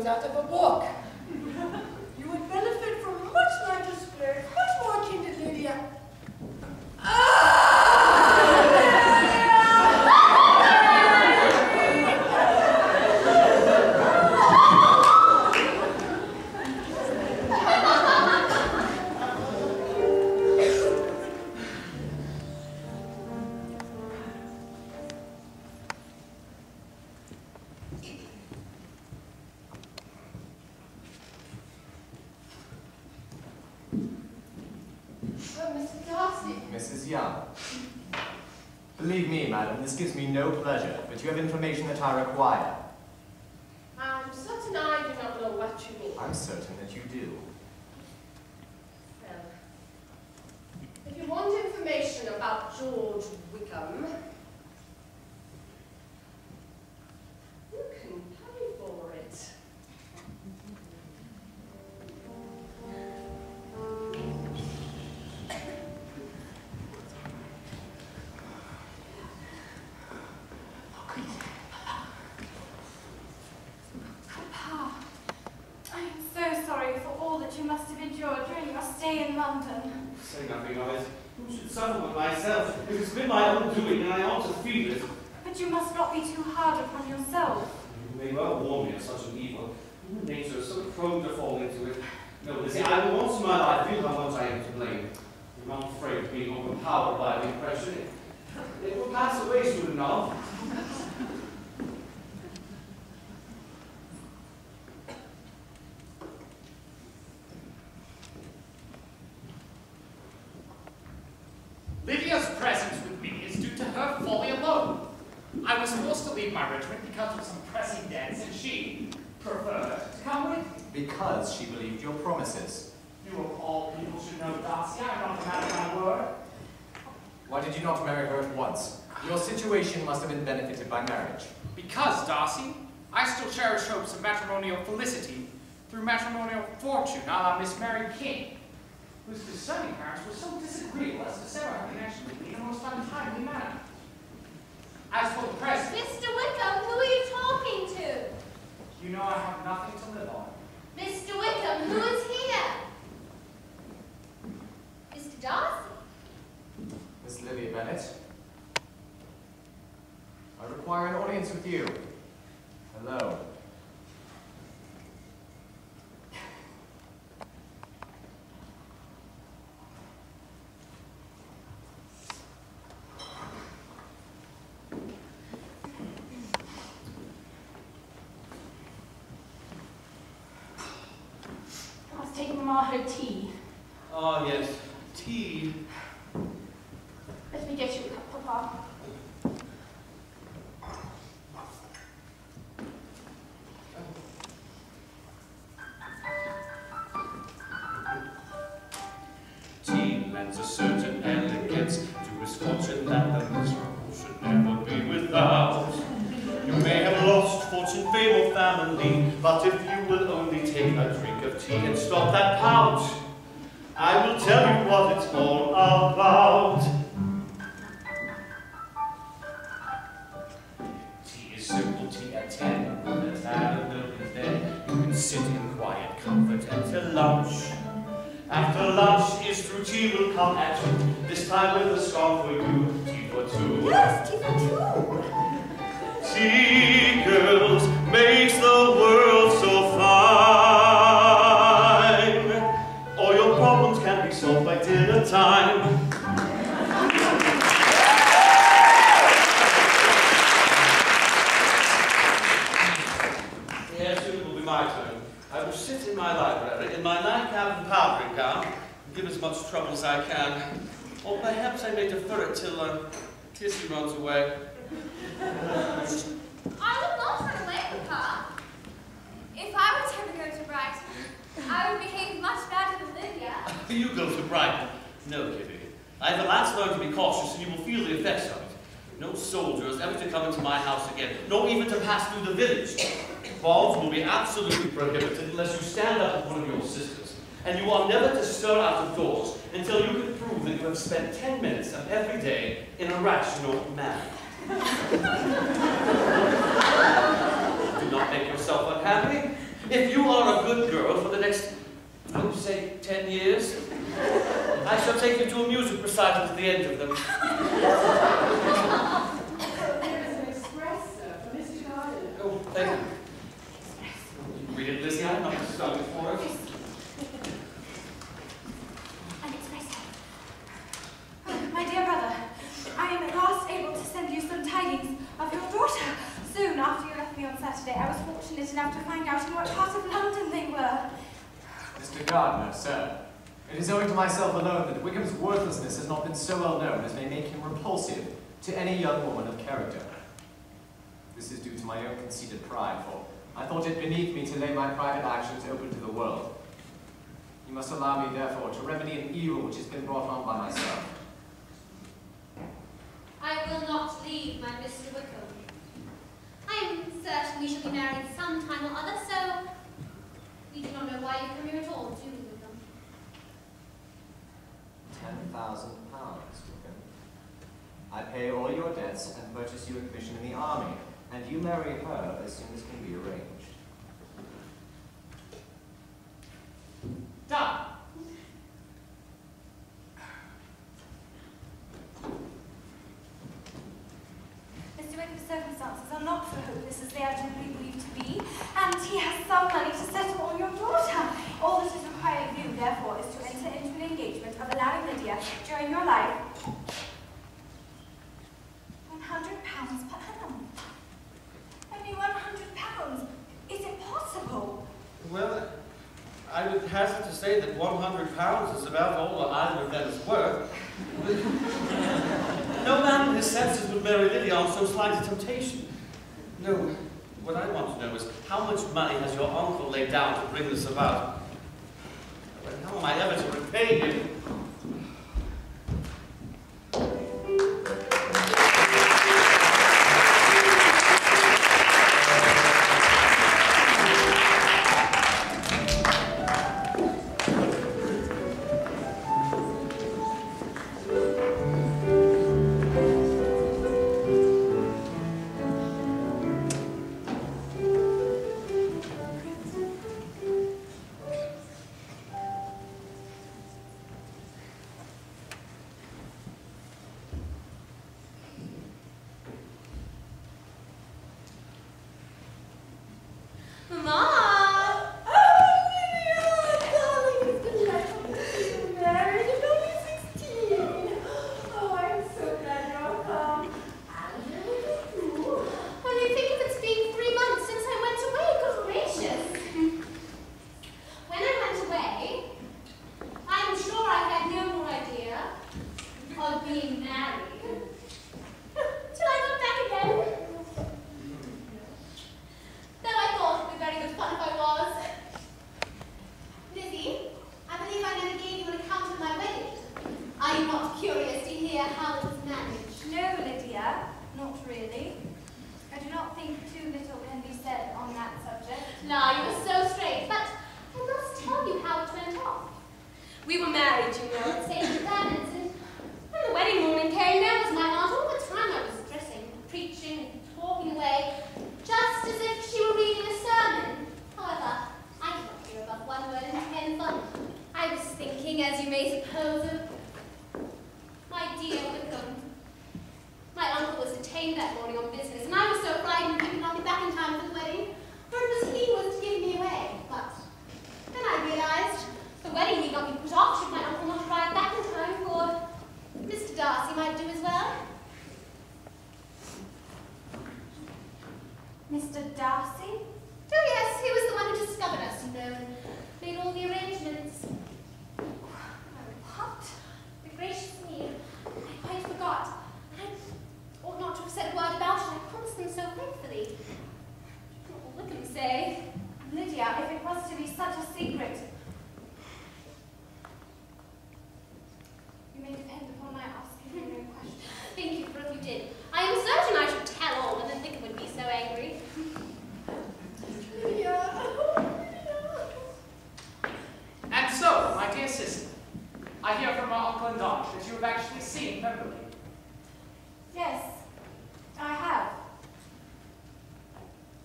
out of a book. You would benefit from much lighter spirit, much more akin to Lydia. Believe me, madam, this gives me no pleasure, but you have information that I require. I'm certain I do not know what you mean. I'm certain that you do. Well, if you want information about George Wickham, you can pay for it. You must have endured during your stay in London. Say nothing of it. Who should suffer but myself? It has been my own doing, and I ought to feel it. But you must not be too hard upon yourself. You may well warn me of such an evil. Human nature is so prone to fall into it. No, Lizzie, I will once in my life feel how much I am to blame. I'm not afraid of being overpowered by the impression. It will pass away soon enough. Lydia's presence with me is due to her folly alone. I was forced to leave my regiment because of some pressing debts, and she preferred to come with me. Because she believed your promises. You of all people should know, Darcy, I am not a man of my word. Why did you not marry her at once? Your situation must have been benefited by marriage. Because, Darcy, I still cherish hopes of matrimonial felicity through matrimonial fortune, a la Miss Mary King, whose discerning parents were so disagreeable as to sever her connection with me in a most untimely manner. As for the present... Mr. Wickham, who are you talking to? You know I have nothing to live on. Mr. Wickham, who is here? Mr. Darcy? Miss Lydia Bennet. I require an audience with you. Hello. Her tea. Oh, yes, tea. Let me get you a cup, Papa. Tea lends a certain elegance to misfortune that the miserable should never be without. You may have lost fortune, fame, or family, but if you will only take a drink of tea and stop that pout, I will tell you what it's all about. Tea is simple tea at 10, when the tad of milk is there. You can sit in quiet comfort until lunch. After lunch is through, tea will come at you, this time with a scone for you, tea for two. Yes, tea for two. Tea, girls, makes the world so fine. All your problems can be solved by dinner time. Yes, it will be my turn. I will sit in my library, in my nightcap and powdering gown, and give as much trouble as I can. Or perhaps I may defer it till Tissy runs away. I will not run away, Papa. If I were to ever go to Brighton, I would behave much better than Lydia. You go to Brighton. No, Kitty. I have at last learned to be cautious, and you will feel the effects of it. No soldier is ever to come into my house again, nor even to pass through the village. Balls will be absolutely prohibited unless you stand up with one of your sisters. And you are never to stir out of doors until you can prove that you have spent 10 minutes of every day in a rational manner. Do not make yourself unhappy. If you are a good girl for the next, I would say, 10 years, I shall take you to a music recital at the end of them. There is an express, sir, for Mr. Gardner. Oh, thank you. Read it, Lizzie. I'm not sorry for it. An espresso. Oh, my dear brother, I am at last able to send you some tidings of your daughter. Soon after you left me on Saturday, I was fortunate enough to find out in what part of London they were. Mr. Gardner, sir, it is owing to myself alone that Wickham's worthlessness has not been so well known as may make him repulsive to any young woman of character. This is due to my own conceited pride, for I thought it beneath me to lay my private actions open to the world. You must allow me, therefore, to remedy an evil which has been brought on by myself. I will not leave my Mr. Wickham. I am certain we shall be married some time or other, so we do not know why you come here at all, do we, Wickham? £10,000, Wickham. I pay all your debts and purchase you a commission in the army, and you marry her as soon as can be arranged. Done. Mr. Wickham's circumstances are not so hopeless as they are generally believed to be, and he has some money to settle on your daughter. All that is required of you, therefore, is to enter into an engagement of allowing Lydia, during your life, £100 per annum. Only £100. Is it possible? Well, I would hazard to say that £100 is about all either of them is worth. No man in his senses would marry Lydia on so slight a temptation. No, what I want to know is how much money has your uncle laid down to bring this about? And how am I ever to repay him?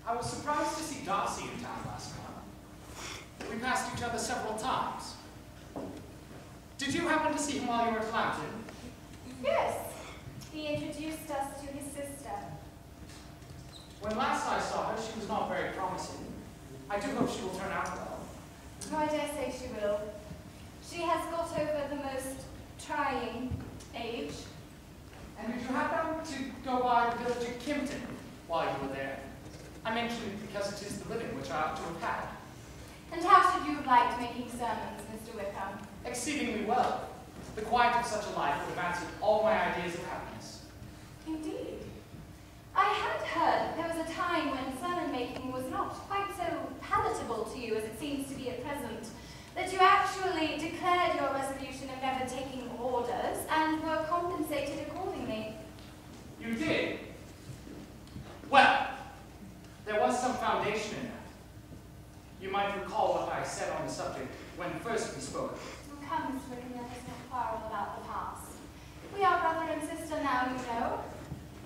I was surprised to see Darcy in town last month. passed each other several times. Did you happen to see him while you were at Lambton? Yes, he introduced us to his sister. When last I saw her, she was not very promising. I do hope she will turn out well. Oh, I dare say she will. She has got over the most trying age. And did you happen to go by the village of Kimpton while you were there? I mention it because it is the living which I ought to have had. And how should you have liked making sermons, Mr. Wickham? Exceedingly well. The quiet of such a life would have answered all my ideas of happiness. Indeed. I had heard there was a time when sermon making was not quite so palatable to you as it seems to be at present, that you actually declared your resolution of never taking orders and were compensated accordingly. You did? Well, there was some foundation in that. You might recall what I said on the subject when first we spoke. Oh, come, Miss Wickham, let us not quarrel about the past. We are brother and sister now, you know.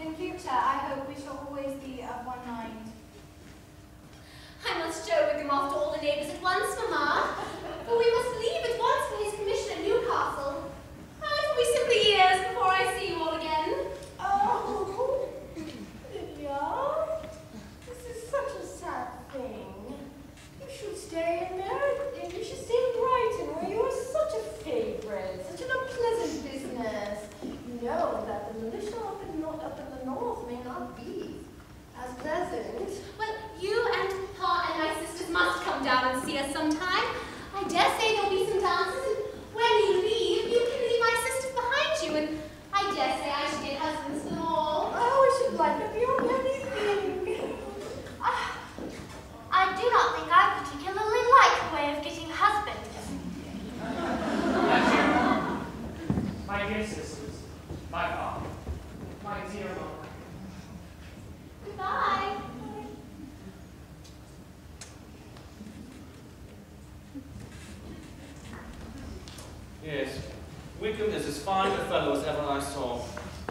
In future, I hope we shall always be of one mind. I must show Wickham off to all the neighbours at once, Mamma, for we must leave at once for his commission at Newcastle. It will be simply years before I see you all again. Oh, Lydia, this is such a sad thing. You should stay in America. You should stay in Brighton, where you are such a favourite, such an unpleasant business. You know that the militia up in the north may not be as pleasant. Well, you and Pa and my sisters must come down and see us sometime. I dare say there'll be some dances, and when you leave, you can leave my sisters behind you, and I dare say I should get husbands for them all. Oh, I should like it beyond anything. I do not think I particularly like the way of getting husbands. My dear sisters, my father, my dear mother. Goodbye. Yes, Wickham is as fine a fellow as ever I saw.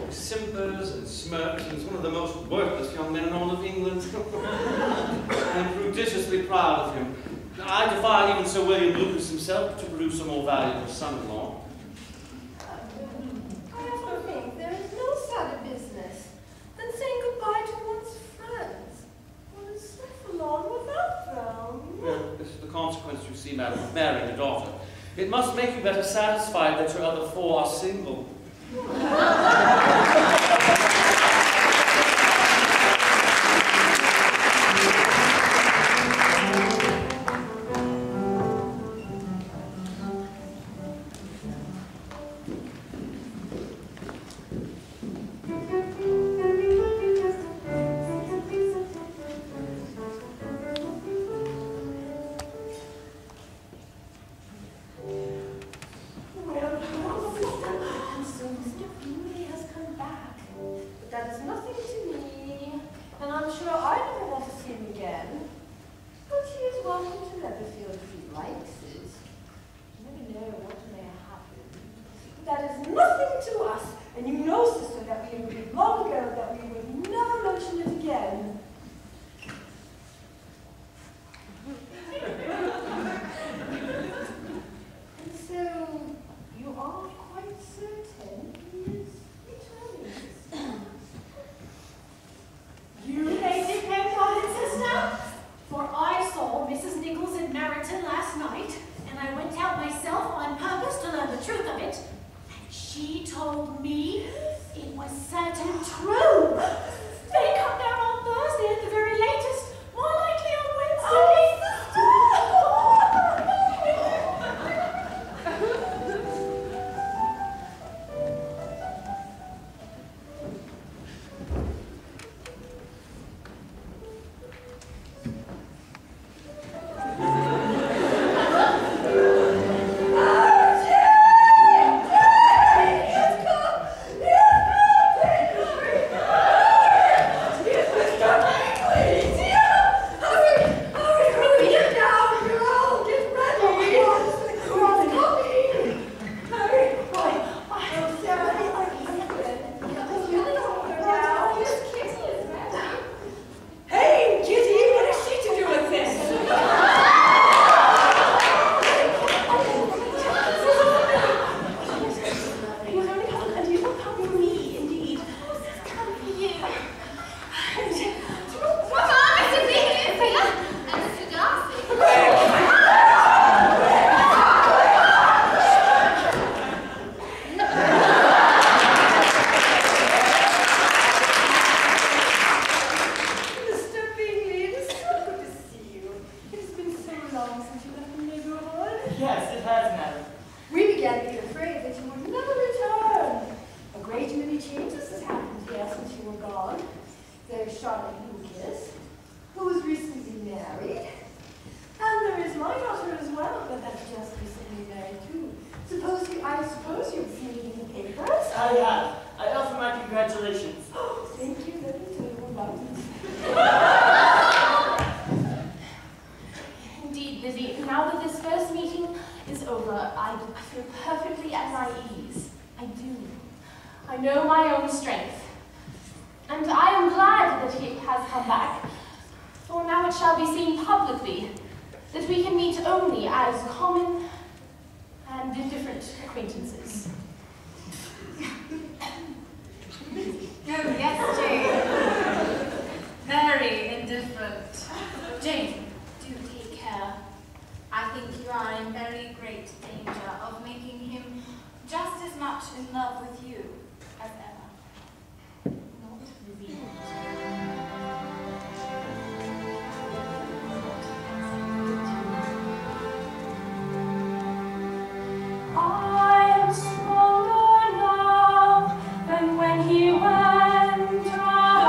He simpers and smirks and is one of the most worthless young men in all of England. I am prodigiously proud of him. I defy even Sir William Lucas himself to produce a more valuable son-in-law. I often think there is no sadder business than saying goodbye to one's friends. One is so forlorn without them. Well, this is the consequence, you see, madam, of marrying a daughter. It must make you better satisfied that your other four are single. Well, and so Mr. Bingley has come back. long since you left the neighborhood? Yes, it has, madam. We began to get afraid that you would never return. A great many changes has happened here since you were gone. There's Charlotte Lucas, who was recently married. And there is my daughter as well, but that's just recently married too. I suppose you've seen it in the papers? I have. I offer my congratulations. Oh, thank you. Let me tell you about it. Indeed, Lizzie, now that this first meeting is over, I feel perfectly at my ease. I do. I know my own strength. And I am glad that it has come back, for now it shall be seen publicly that we can meet only as common and indifferent acquaintances. Oh, yes, Jane. Very indifferent. Jane, do take care. I think you are in very great danger of making him just as much in love with you as ever. Not Lizzie. I am stronger now than when he went away.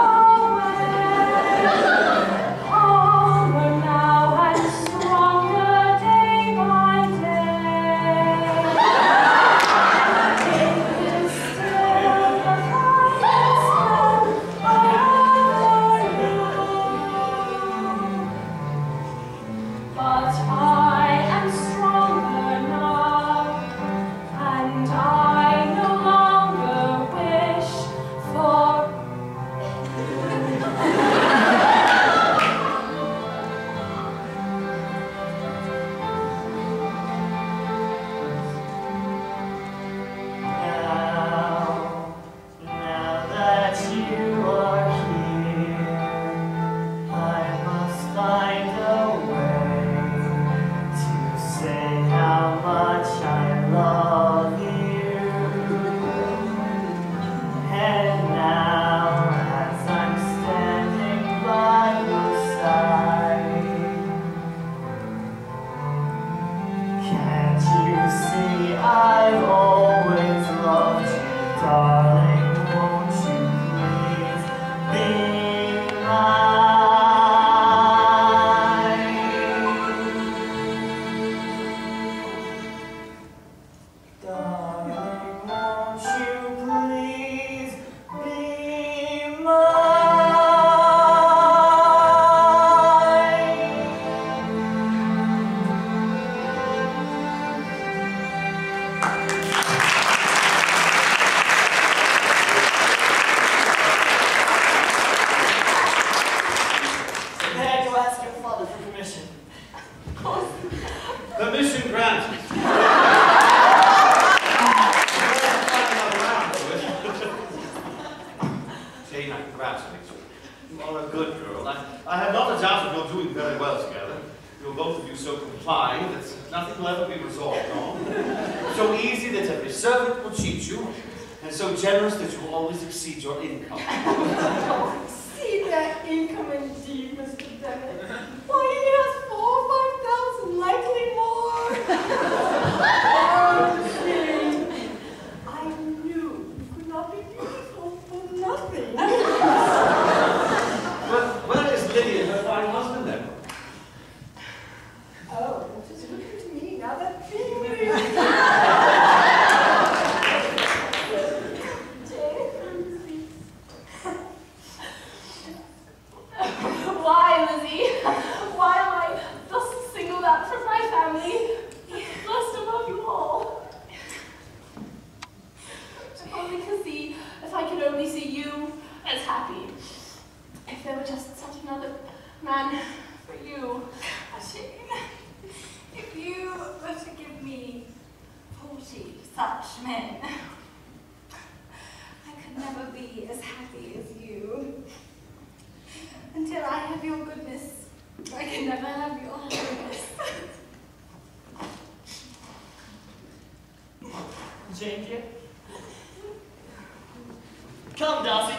Calmer now and stronger day by day. It is still the finest I ever knew. But I am stronger now, and I no longer wish for. Now that you are here, I must find a way to say how much I love you. And now, as I'm standing by your side, can't you see I've always loved you, darling? Won't you please be mine? Darling, won't you please be mine? May I go ask your father for permission? Permission granted. Jane, I congratulate you. You are a good girl. I have not a doubt of your doing very well together. You're both of you so compliant that nothing will ever be resolved on. So easy that every servant will cheat you, and so generous that you will always exceed your income. See that income indeed, Mr. Bennet. Why, he has 4,000 or 5,000, likely more. Oh, Jane, I knew you could not be beautiful for nothing. But where is Lydia and her fine husband then? Oh, just look at me now that feeling. Why, Lizzie? Why am I thus singled out from my family? Blessed above you all. If I could only see you as happy. If there were just such another man for you. Jane, if you were to give me 40 such men, I could never be as happy as you. Until I have your goodness, I can never have your happiness. Jane, dear. Come, Darcy.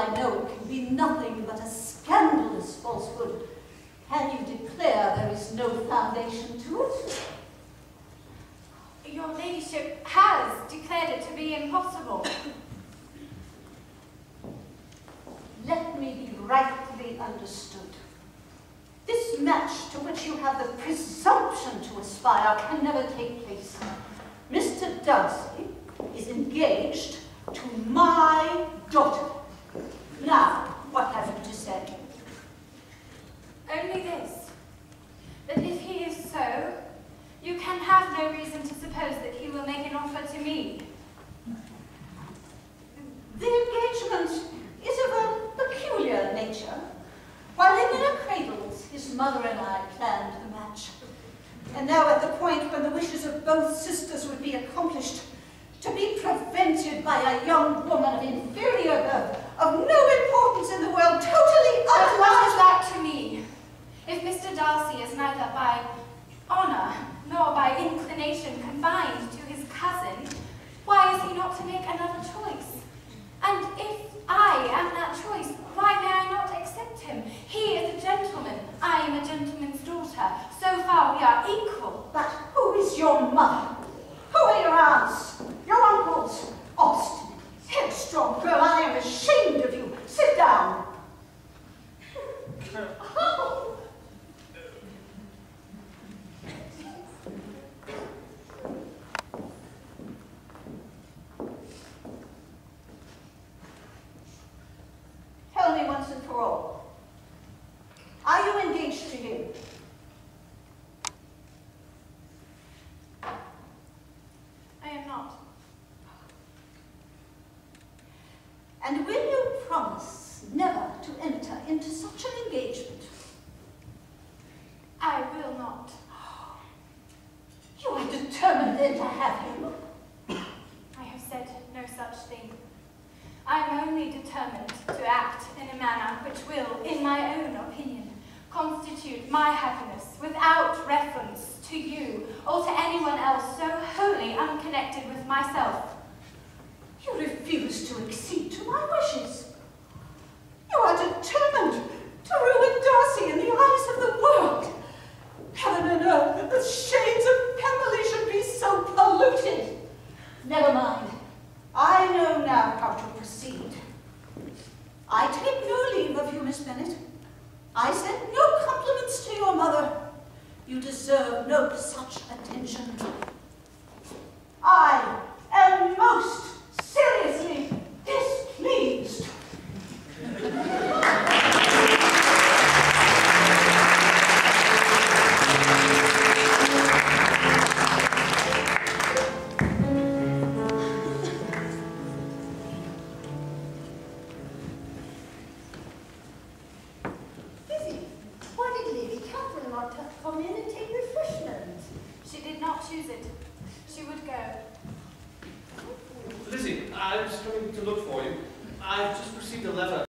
I know it can be nothing but a scandalous falsehood, can you declare there is no foundation to it? Your ladyship has declared it to be impossible. Let me be rightly understood. This match to which you have the presumption to aspire can never take place. Mr. Darcy is engaged to my daughter. Now, what have you to say? Only this, that if he is so, you can have no reason to suppose that he will make an offer to me. The engagement is of a peculiar nature. While in their cradles, his mother and I planned the match. And now at the point when the wishes of both sisters would be accomplished, to be prevented by a young woman of inferior birth, of no importance in the world, totally But what is unlikely. that to me? If Mr. Darcy is neither by honour nor by inclination confined to his cousin, why is he not to make another choice? And if I am that choice, why may I not accept him? He is a gentleman, I am a gentleman's daughter. So far we are equal. But who is your mother? Who are your aunts? Your uncles? Obstinate, headstrong girl, I am ashamed of you. Sit down. Tell me once and for all, are you engaged to him? I am not. And will you promise never to enter into such an engagement? I will not. You are determined then to have him. I have said no such thing. I am only determined to act in a manner which will, in my own opinion, constitute my happiness without reference to you or to anyone else so wholly unconnected with myself. You refuse to accede to my wishes. You are determined to ruin Darcy in the eyes of the world. Heaven and earth, that the shades of Pemberley should be so polluted. Never mind. I know now how to proceed. I take no leave of you, Miss Bennet. I send no compliments to your mother. You deserve no such attention. I am most seriously displeased. Why did Lady Catherine not come in and take refreshment? She did not choose it. She would go. Lizzie, I was coming to look for you. I've just received a letter